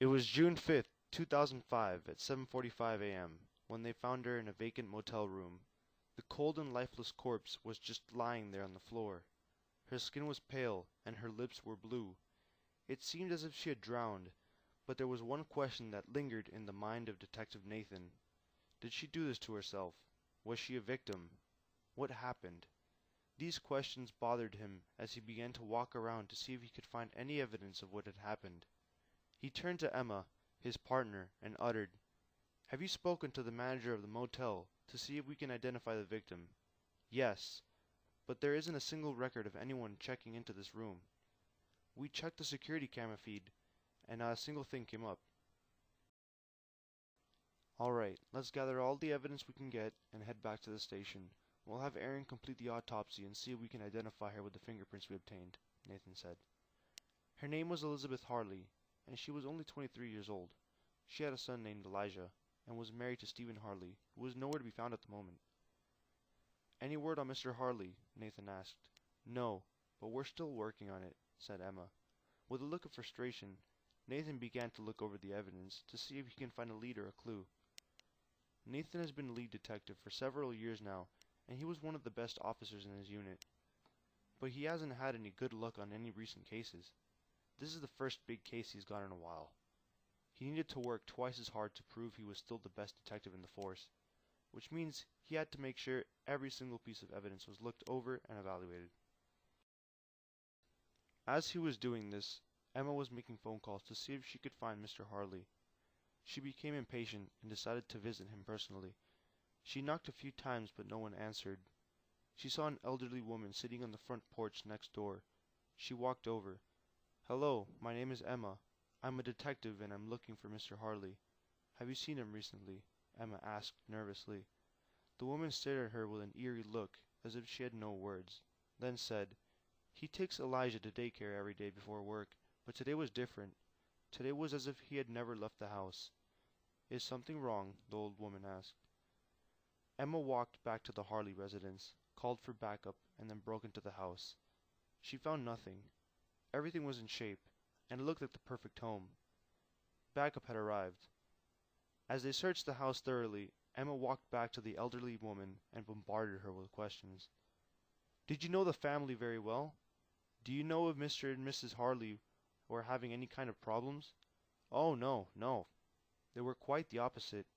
It was June 5th, 2005, at 7:45 a.m., when they found her in a vacant motel room. The cold and lifeless corpse was just lying there on the floor. Her skin was pale, and her lips were blue. It seemed as if she had drowned, but there was one question that lingered in the mind of Detective Nathan. Did she do this to herself? Was she a victim? What happened? These questions bothered him as he began to walk around to see if he could find any evidence of what had happened. He turned to Emma, his partner, and uttered, "Have you spoken to the manager of the motel to see if we can identify the victim?" "Yes, but there isn't a single record of anyone checking into this room. We checked the security camera feed, and not a single thing came up." "Alright, let's gather all the evidence we can get and head back to the station. We'll have Erin complete the autopsy and see if we can identify her with the fingerprints we obtained," Nathan said. Her name was Elizabeth Harley, and she was only 23 years old. She had a son named Elijah, and was married to Stephen Harley, who was nowhere to be found at the moment. "Any word on Mr. Harley?" Nathan asked. "No, but we're still working on it," said Emma. With a look of frustration, Nathan began to look over the evidence to see if he can find a lead or a clue. Nathan has been lead detective for several years now, and he was one of the best officers in his unit. But he hasn't had any good luck on any recent cases. This is the first big case he's got in a while. He needed to work twice as hard to prove he was still the best detective in the force, which means he had to make sure every single piece of evidence was looked over and evaluated. As he was doing this, Emma was making phone calls to see if she could find Mr. Harley. She became impatient and decided to visit him personally. She knocked a few times, but no one answered. She saw an elderly woman sitting on the front porch next door. She walked over. "Hello, my name is Emma. I'm a detective and I'm looking for Mr. Harley. Have you seen him recently?" Emma asked nervously. The woman stared at her with an eerie look, as if she had no words, then said, "He takes Elijah to daycare every day before work, but today was different. Today was as if he had never left the house." "Is something wrong?" the old woman asked. Emma walked back to the Harley residence, called for backup, and then broke into the house. She found nothing. Everything was in shape, and it looked like the perfect home. Backup had arrived. As they searched the house thoroughly, Emma walked back to the elderly woman and bombarded her with questions. "Did you know the family very well? Do you know if Mr. and Mrs. Harley were having any kind of problems?" "Oh, no, no. They were quite the opposite.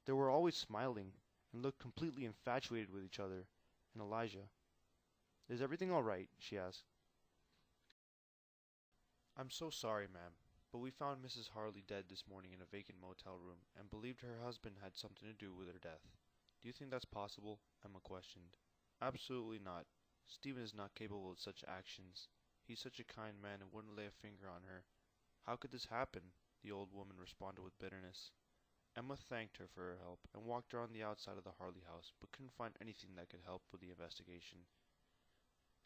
They were always smiling, and looked completely infatuated with each other and Elijah." "Is everything all right?" she asked. "I'm so sorry, ma'am, but we found Mrs. Harley dead this morning in a vacant motel room, and believed her husband had something to do with her death." "Do you think that's possible?" Emma questioned. "Absolutely not. Stephen is not capable of such actions. He's such a kind man and wouldn't lay a finger on her." "How could this happen?" the old woman responded with bitterness. Emma thanked her for her help and walked around the outside of the Harley house, but couldn't find anything that could help with the investigation.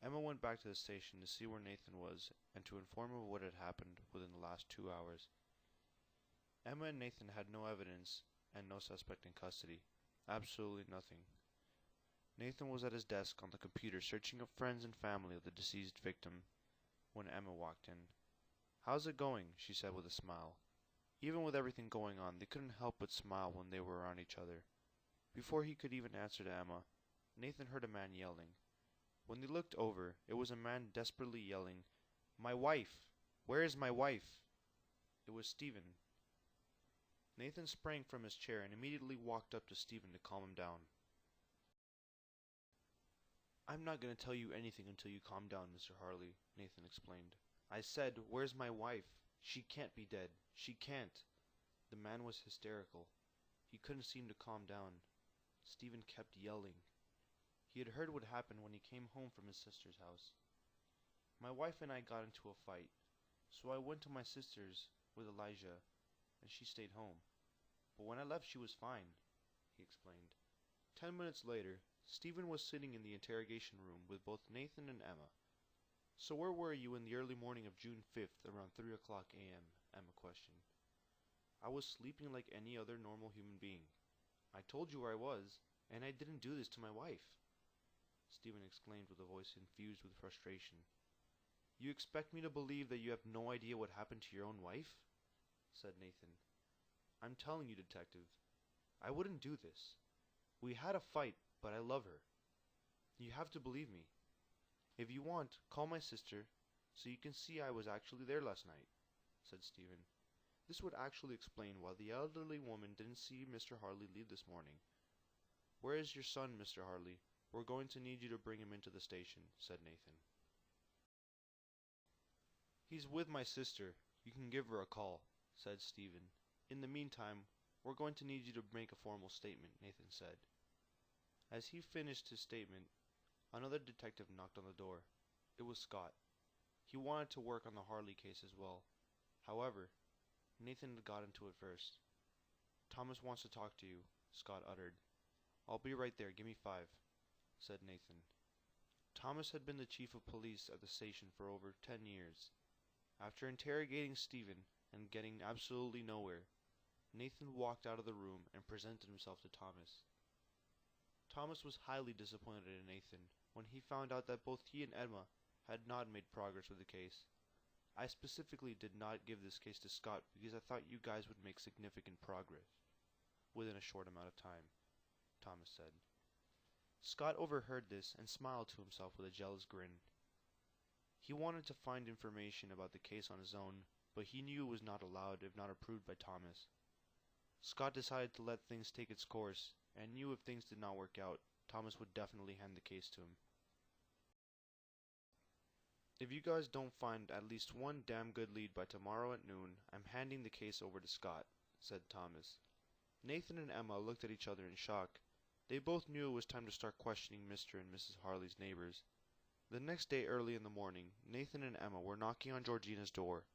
Emma went back to the station to see where Nathan was and to inform him of what had happened within the last 2 hours. Emma and Nathan had no evidence and no suspect in custody. Absolutely nothing. Nathan was at his desk on the computer searching up friends and family of the deceased victim when Emma walked in. "How's it going?" she said with a smile. Even with everything going on, they couldn't help but smile when they were around each other. Before he could even answer to Emma, Nathan heard a man yelling. When they looked over, it was a man desperately yelling, "My wife! Where is my wife?" It was Stephen. Nathan sprang from his chair and immediately walked up to Stephen to calm him down. "I'm not going to tell you anything until you calm down, Mr. Harley," Nathan explained. "I said, where's my wife? She can't be dead. She can't." The man was hysterical. He couldn't seem to calm down. Stephen kept yelling. He had heard what happened when he came home from his sister's house. "My wife and I got into a fight, so I went to my sister's with Elijah, and she stayed home. But when I left she was fine," he explained. 10 minutes later, Stephen was sitting in the interrogation room with both Nathan and Emma. "So where were you in the early morning of June 5th around 3 o'clock a.m.? Emma questioned. "I was sleeping like any other normal human being. I told you where I was, and I didn't do this to my wife," Stephen exclaimed with a voice infused with frustration. "You expect me to believe that you have no idea what happened to your own wife?" said Nathan. "I'm telling you, detective, I wouldn't do this. We had a fight, but I love her. You have to believe me. If you want, call my sister, so you can see I was actually there last night," said Stephen. This would actually explain why the elderly woman didn't see Mr. Harley leave this morning. "Where is your son, Mr. Harley? We're going to need you to bring him into the station," said Nathan. "He's with my sister. You can give her a call," said Stephen. "In the meantime, we're going to need you to make a formal statement," Nathan said. As he finished his statement, another detective knocked on the door. It was Scott. He wanted to work on the Harley case as well. However, Nathan got into it first. "Thomas wants to talk to you," Scott uttered. "I'll be right there. Give me 5, said Nathan. Thomas had been the chief of police at the station for over 10 years. After interrogating Stephen and getting absolutely nowhere, Nathan walked out of the room and presented himself to Thomas. Thomas was highly disappointed in Nathan when he found out that both he and Emma had not made progress with the case. "I specifically did not give this case to Scott because I thought you guys would make significant progress within a short amount of time," Thomas said. Scott overheard this and smiled to himself with a jealous grin. He wanted to find information about the case on his own, but he knew it was not allowed if not approved by Thomas. Scott decided to let things take its course, and knew if things did not work out, Thomas would definitely hand the case to him. "If you guys don't find at least one damn good lead by tomorrow at noon, I'm handing the case over to Scott," said Thomas. Nathan and Emma looked at each other in shock. They both knew it was time to start questioning Mr. and Mrs. Harley's neighbors. The next day early in the morning, Nathan and Emma were knocking on Georgina's door.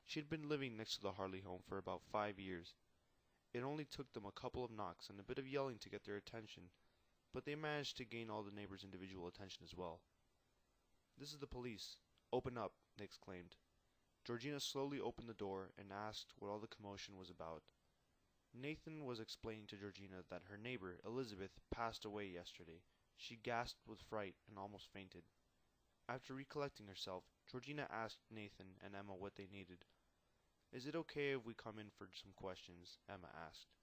She had been living next to the Harley home for about 5 years. It only took them a couple of knocks and a bit of yelling to get their attention, but they managed to gain all the neighbors' individual attention as well. "This is the police. Open up," they exclaimed. Georgina slowly opened the door and asked what all the commotion was about. Nathan was explaining to Georgina that her neighbor, Elizabeth, passed away yesterday. She gasped with fright and almost fainted. After recollecting herself, Georgina asked Nathan and Emma what they needed. "Is it okay if we come in for some questions?" Emma asked.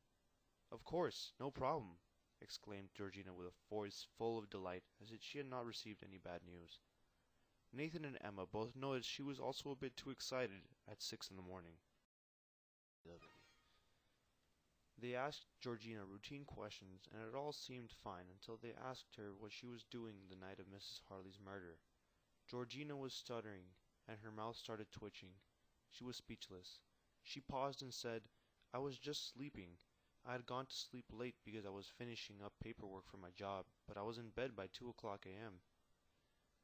"Of course, no problem," exclaimed Georgina with a voice full of delight, as if she had not received any bad news. Nathan and Emma both noticed she was also a bit too excited at 6 in the morning. They asked Georgina routine questions, and it all seemed fine until they asked her what she was doing the night of Mrs. Harley's murder. Georgina was stuttering, and her mouth started twitching. She was speechless. She paused and said, "I was just sleeping. I had gone to sleep late because I was finishing up paperwork for my job, but I was in bed by 2 a.m.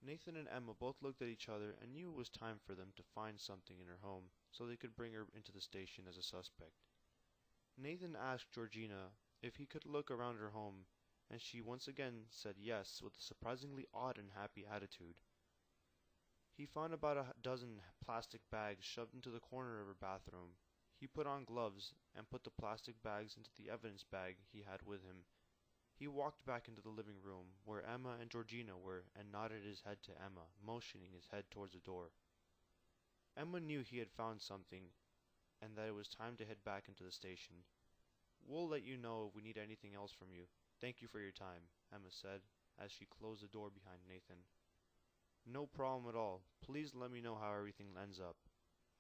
Nathan and Emma both looked at each other and knew it was time for them to find something in her home so they could bring her into the station as a suspect. Nathan asked Georgina if he could look around her home, and she once again said yes with a surprisingly odd and happy attitude. He found about a dozen plastic bags shoved into the corner of her bathroom. He put on gloves and put the plastic bags into the evidence bag he had with him. He walked back into the living room where Emma and Georgina were and nodded his head to Emma, motioning his head towards the door. Emma knew he had found something and that it was time to head back into the station. "We'll let you know if we need anything else from you. Thank you for your time," Emma said as she closed the door behind Nathan. "No problem at all. Please let me know how everything ends up."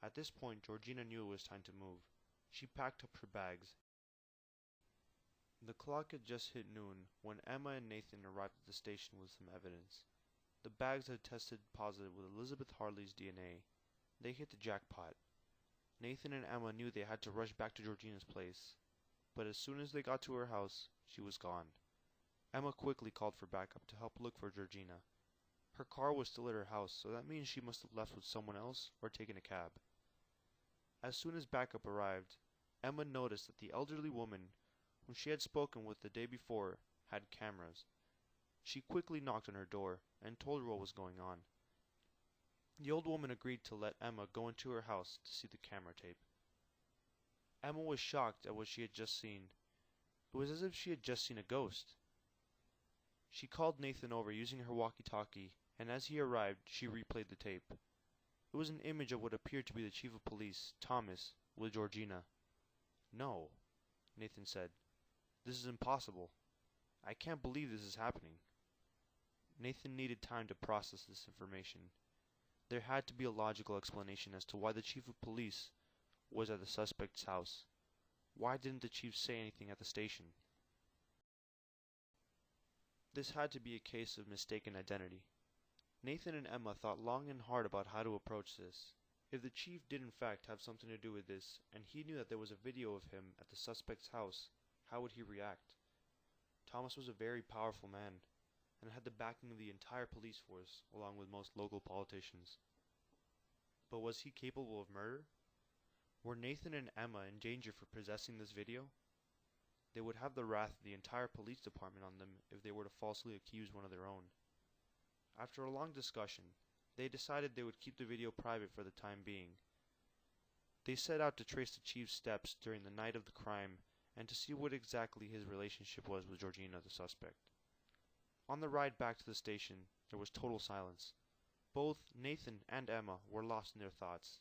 At this point, Georgina knew it was time to move. She packed up her bags. The clock had just hit noon when Emma and Nathan arrived at the station with some evidence. The bags had tested positive with Elizabeth Harley's DNA. They hit the jackpot. Nathan and Emma knew they had to rush back to Georgina's place, but as soon as they got to her house, she was gone. Emma quickly called for backup to help look for Georgina. Her car was still at her house, so that means she must have left with someone else or taken a cab. As soon as backup arrived, Emma noticed that the elderly woman whom she had spoken with the day before had cameras. She quickly knocked on her door and told her what was going on. The old woman agreed to let Emma go into her house to see the camera tape. Emma was shocked at what she had just seen. It was as if she had just seen a ghost. She called Nathan over using her walkie-talkie, and as he arrived, she replayed the tape. It was an image of what appeared to be the chief of police, Thomas, with Georgina. No, Nathan said. This is impossible. I can't believe this is happening. Nathan needed time to process this information. There had to be a logical explanation as to why the chief of police was at the suspect's house. Why didn't the chief say anything at the station? This had to be a case of mistaken identity. Nathan and Emma thought long and hard about how to approach this. If the chief did in fact have something to do with this, and he knew that there was a video of him at the suspect's house, how would he react? Thomas was a very powerful man, and had the backing of the entire police force, along with most local politicians. But was he capable of murder? Were Nathan and Emma in danger for possessing this video? They would have the wrath of the entire police department on them if they were to falsely accuse one of their own. After a long discussion, they decided they would keep the video private for the time being. They set out to trace the chief's steps during the night of the crime and to see what exactly his relationship was with Georgina, the suspect. On the ride back to the station, there was total silence. Both Nathan and Emma were lost in their thoughts.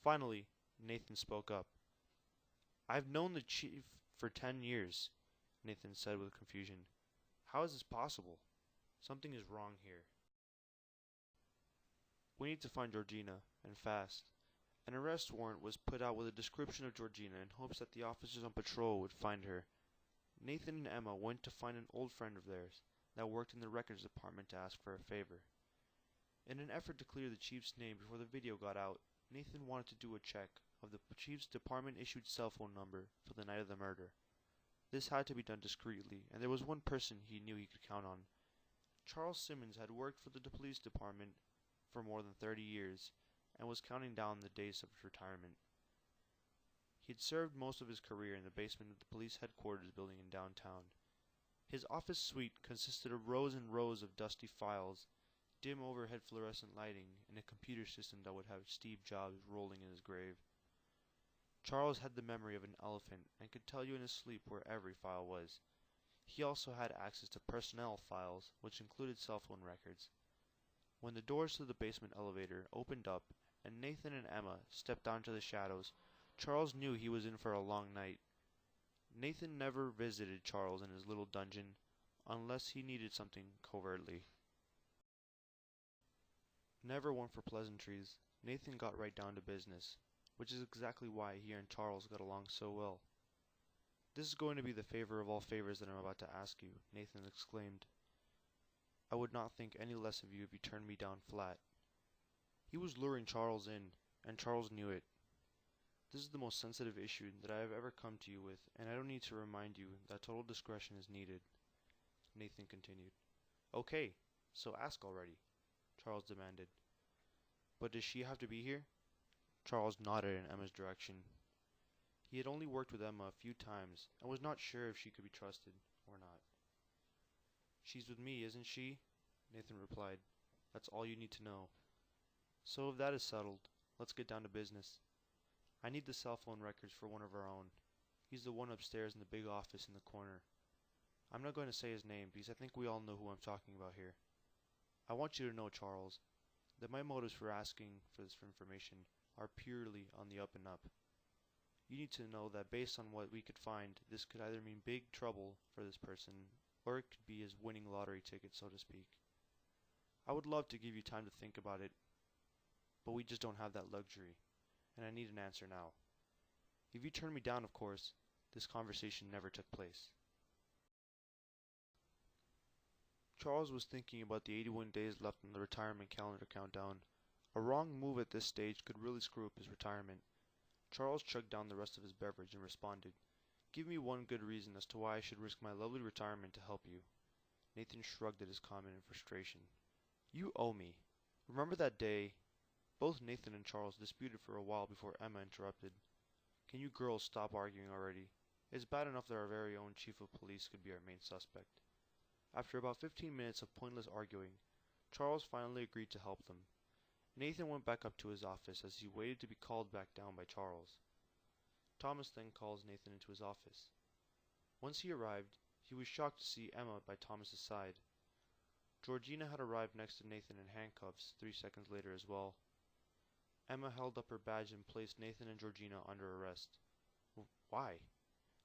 Finally, Nathan spoke up. "I've known the chief for 10 years, Nathan said with confusion. How is this possible? Something is wrong here. We need to find Georgina, and fast. An arrest warrant was put out with a description of Georgina in hopes that the officers on patrol would find her. Nathan and Emma went to find an old friend of theirs that worked in the records department to ask for a favor. In an effort to clear the chief's name before the video got out, Nathan wanted to do a check of the chief's department-issued cell phone number for the night of the murder. This had to be done discreetly, and there was one person he knew he could count on. Charles Simmons had worked for the police department for more than 30 years, and was counting down the days of his retirement. He had served most of his career in the basement of the police headquarters building in downtown. His office suite consisted of rows and rows of dusty files, dim overhead fluorescent lighting, and a computer system that would have Steve Jobs rolling in his grave. Charles had the memory of an elephant and could tell you in his sleep where every file was. He also had access to personnel files, which included cell phone records. When the doors to the basement elevator opened up and Nathan and Emma stepped down to the shadows, Charles knew he was in for a long night. Nathan never visited Charles in his little dungeon unless he needed something covertly. Never one for pleasantries, Nathan got right down to business, which is exactly why he and Charles got along so well. "This is going to be the favor of all favors that I'm about to ask you," Nathan exclaimed. "I would not think any less of you if you turned me down flat." He was luring Charles in, and Charles knew it. "This is the most sensitive issue that I have ever come to you with, and I don't need to remind you that total discretion is needed," Nathan continued. "Okay, so ask already," Charles demanded. "But does she have to be here?" Charles nodded in Emma's direction. He had only worked with Emma a few times, and was not sure if she could be trusted or not. "She's with me, isn't she?" Nathan replied. "That's all you need to know. So if that is settled, let's get down to business. I need the cell phone records for one of our own. He's the one upstairs in the big office in the corner. I'm not going to say his name because I think we all know who I'm talking about here. I want you to know, Charles, that my motives for asking for this information are purely on the up and up. You need to know that based on what we could find, this could either mean big trouble for this person, or it could be his winning lottery ticket, so to speak. I would love to give you time to think about it, but we just don't have that luxury, and I need an answer now. If you turn me down, of course, this conversation never took place." Charles was thinking about the 81 days left on the retirement calendar countdown. A wrong move at this stage could really screw up his retirement. Charles chugged down the rest of his beverage and responded, "Give me one good reason as to why I should risk my lovely retirement to help you." Nathan shrugged at his comment in frustration. "You owe me. Remember that day?" Both Nathan and Charles disputed for a while before Emma interrupted. "Can you girls stop arguing already? It's bad enough that our very own chief of police could be our main suspect." After about 15 minutes of pointless arguing, Charles finally agreed to help them. Nathan went back up to his office as he waited to be called back down by Charles. Thomas then calls Nathan into his office. Once he arrived, he was shocked to see Emma by Thomas's side. Georgina had arrived next to Nathan in handcuffs 3 seconds later as well. Emma held up her badge and placed Nathan and Georgina under arrest. Why?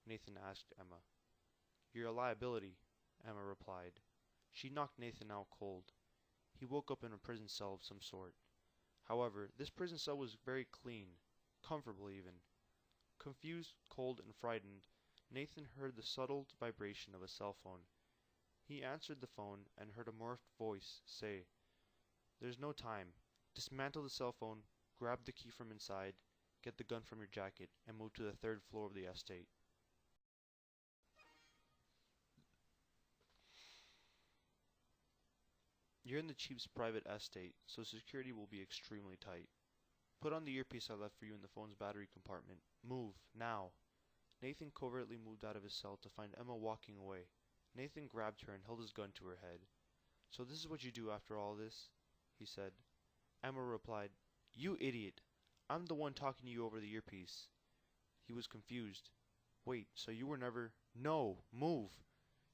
Nathan asked Emma. You're a liability, Emma replied. She knocked Nathan out cold. He woke up in a prison cell of some sort. However, this prison cell was very clean, comfortable even. Confused, cold, and frightened, Nathan heard the subtle vibration of a cell phone. He answered the phone and heard a morphed voice say, There's no time. Dismantle the cell phone, grab the key from inside, get the gun from your jacket, and move to the 3rd floor of the estate. You're in the chief's private estate, so security will be extremely tight. Put on the earpiece I left for you in the phone's battery compartment. Move, now. Nathan covertly moved out of his cell to find Emma walking away. Nathan grabbed her and held his gun to her head. So this is what you do after all this? He said. Emma replied, You idiot! I'm the one talking to you over the earpiece. He was confused. Wait, so you were never— No! Move!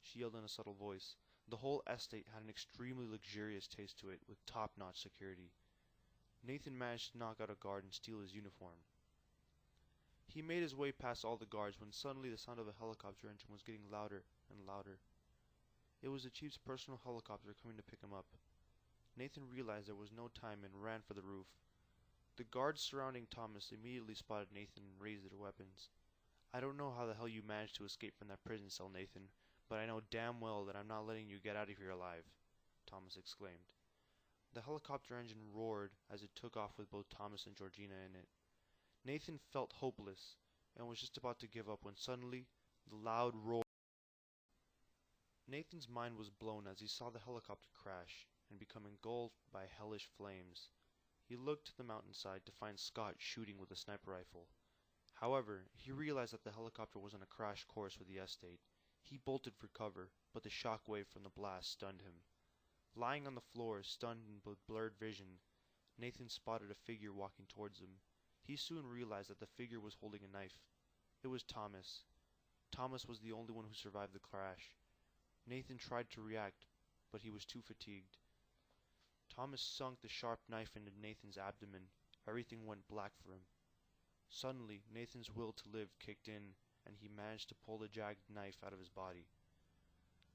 She yelled in a subtle voice. The whole estate had an extremely luxurious taste to it, with top-notch security. Nathan managed to knock out a guard and steal his uniform. He made his way past all the guards when suddenly the sound of a helicopter engine was getting louder and louder. It was the chief's personal helicopter coming to pick him up. Nathan realized there was no time and ran for the roof. The guards surrounding Thomas immediately spotted Nathan and raised their weapons. I don't know how the hell you managed to escape from that prison cell, Nathan, but I know damn well that I'm not letting you get out of here alive, Thomas exclaimed. The helicopter engine roared as it took off with both Thomas and Georgina in it. Nathan felt hopeless and was just about to give up when suddenly the loud roar. Nathan's mind was blown as he saw the helicopter crash and become engulfed by hellish flames. He looked to the mountainside to find Scott shooting with a sniper rifle. However, he realized that the helicopter was on a crash course with the estate. He bolted for cover, but the shock wave from the blast stunned him. Lying on the floor, stunned and with blurred vision, Nathan spotted a figure walking towards him. He soon realized that the figure was holding a knife. It was Thomas. Thomas was the only one who survived the crash. Nathan tried to react, but he was too fatigued. Thomas sunk the sharp knife into Nathan's abdomen. Everything went black for him. Suddenly, Nathan's will to live kicked in, and he managed to pull the jagged knife out of his body.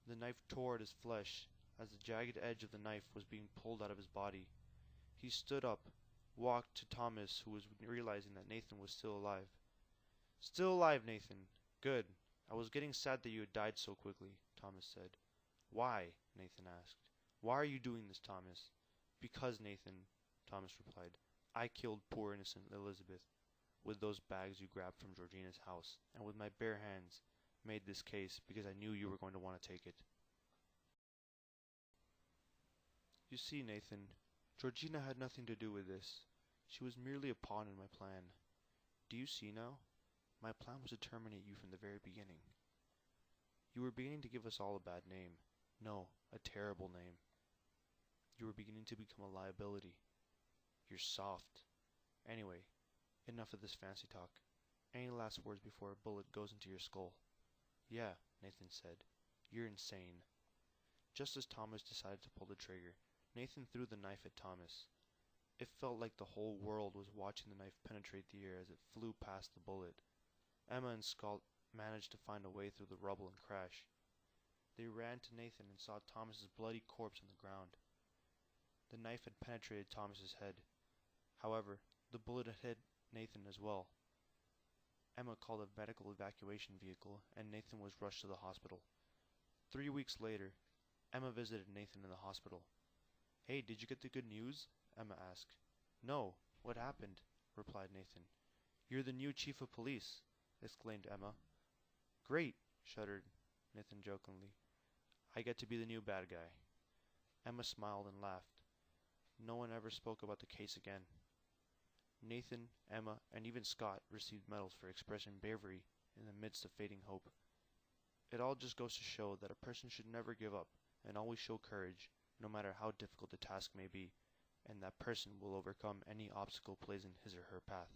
The knife tore at his flesh as the jagged edge of the knife was being pulled out of his body. He stood up, walked to Thomas, who was realizing that Nathan was still alive. Still alive, Nathan. Good. I was getting sad that you had died so quickly, Thomas said. Why? Nathan asked. Why are you doing this, Thomas? Because, Nathan, Thomas replied. I killed poor innocent Elizabeth with those bags you grabbed from Georgina's house, and with my bare hands made this case because I knew you were going to want to take it. You see, Nathan, Georgina had nothing to do with this. She was merely a pawn in my plan. Do you see now? My plan was to terminate you from the very beginning. You were beginning to give us all a bad name. No, a terrible name. You were beginning to become a liability. You're soft. Anyway, enough of this fancy talk. Any last words before a bullet goes into your skull? Yeah, Nathan said. You're insane. Just as Thomas decided to pull the trigger, Nathan threw the knife at Thomas. It felt like the whole world was watching the knife penetrate the air as it flew past the bullet. Emma and Scott managed to find a way through the rubble and crash. They ran to Nathan and saw Thomas's bloody corpse on the ground. The knife had penetrated Thomas's head. However, the bullet had hit Nathan as well. Emma called a medical evacuation vehicle, and Nathan was rushed to the hospital. 3 weeks later, Emma visited Nathan in the hospital. Hey, did you get the good news? Emma asked. No, what happened? Replied Nathan. You're the new chief of police, exclaimed Emma. Great, shuddered Nathan jokingly. I get to be the new bad guy. Emma smiled and laughed. No one ever spoke about the case again. Nathan, Emma, and even Scott received medals for expressing bravery in the midst of fading hope. It all just goes to show that a person should never give up and always show courage, no matter how difficult the task may be, and that person will overcome any obstacle placed in his or her path.